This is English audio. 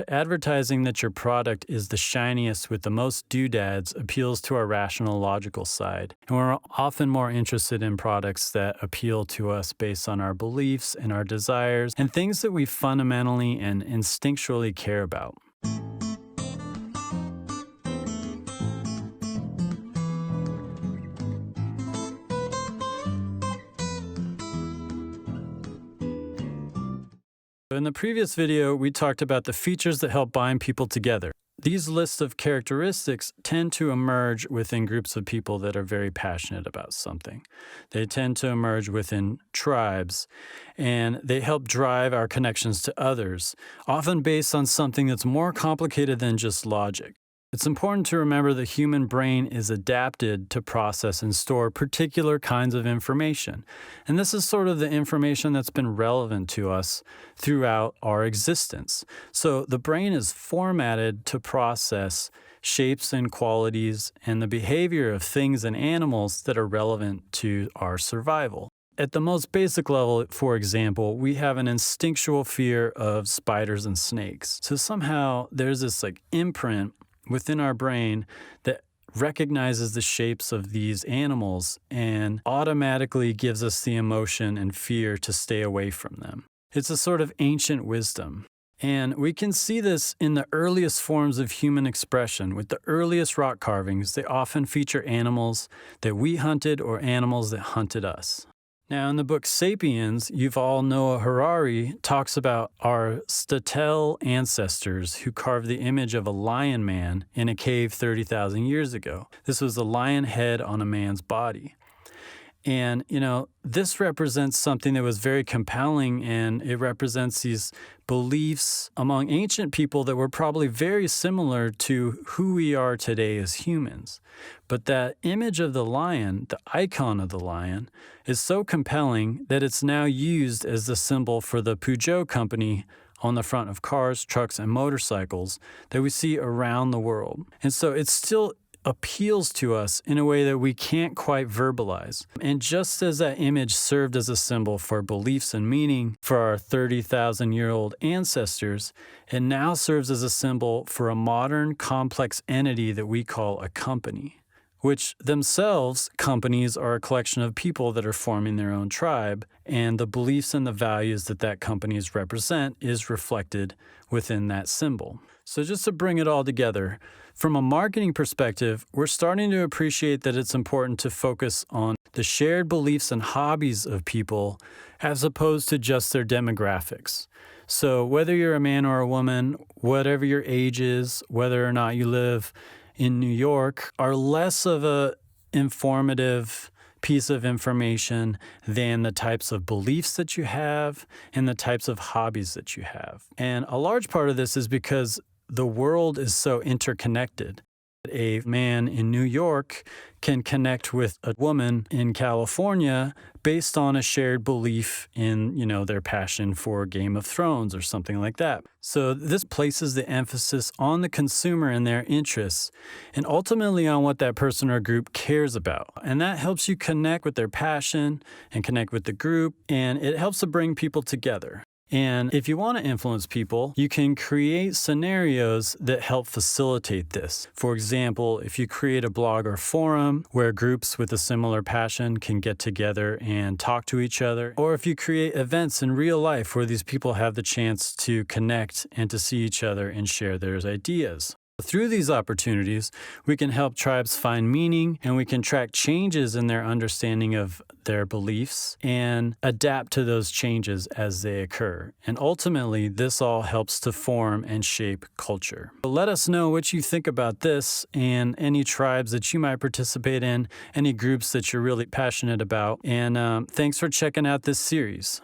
Advertising that your product is the shiniest with the most doodads appeals to our rational, logical side. And we're often more interested in products that appeal to us based on our beliefs and our desires and things that we fundamentally and instinctually care about. In the previous video, we talked about the features that help bind people together. These lists of characteristics tend to emerge within groups of people that are very passionate about something. They tend to emerge within tribes, and they help drive our connections to others, often based on something that's more complicated than just logic. It's important to remember the human brain is adapted to process and store particular kinds of information. And this is sort of the information that's been relevant to us throughout our existence. So the brain is formatted to process shapes and qualities and the behavior of things and animals that are relevant to our survival. At the most basic level, for example, we have an instinctual fear of spiders and snakes. So somehow there's this imprint within our brain that recognizes the shapes of these animals and automatically gives us the emotion and fear to stay away from them. It's a sort of ancient wisdom. And we can see this in the earliest forms of human expression. With the earliest rock carvings, they often feature animals that we hunted or animals that hunted us. Now, in the book Sapiens, Yuval Noah Harari talks about our Statel ancestors who carved the image of a lion man in a cave 30,000 years ago. This was a lion head on a man's body. And, this represents something that was very compelling, and it represents these beliefs among ancient people that were probably very similar to who we are today as humans. But that image of the lion, the icon of the lion, is so compelling that it's now used as the symbol for the Peugeot company on the front of cars, trucks, and motorcycles that we see around the world. And so it still appeals to us in a way that we can't quite verbalize. And just as that image served as a symbol for beliefs and meaning for our 30,000-year-old ancestors, it now serves as a symbol for a modern, complex entity that we call a company, which themselves, companies, are a collection of people that are forming their own tribe, and the beliefs and the values that companies represent is reflected within that symbol. So just to bring it all together, from a marketing perspective, we're starting to appreciate that it's important to focus on the shared beliefs and hobbies of people as opposed to just their demographics. So whether you're a man or a woman, whatever your age is, whether or not you live in New York, are less of a informative piece of information than the types of beliefs that you have and the types of hobbies that you have. And a large part of this is because the world is so interconnected. A man in New York can connect with a woman in California based on a shared belief in, their passion for Game of Thrones or something like that. So this places the emphasis on the consumer and their interests, and ultimately on what that person or group cares about. And that helps you connect with their passion and connect with the group, and it helps to bring people together. And if you want to influence people, you can create scenarios that help facilitate this. For example, if you create a blog or forum where groups with a similar passion can get together and talk to each other, or if you create events in real life where these people have the chance to connect and to see each other and share their ideas. Through these opportunities, we can help tribes find meaning, and we can track changes in their understanding of their beliefs and adapt to those changes as they occur. And ultimately, this all helps to form and shape culture. But let us know what you think about this and any tribes that you might participate in, any groups that you're really passionate about. And thanks for checking out this series.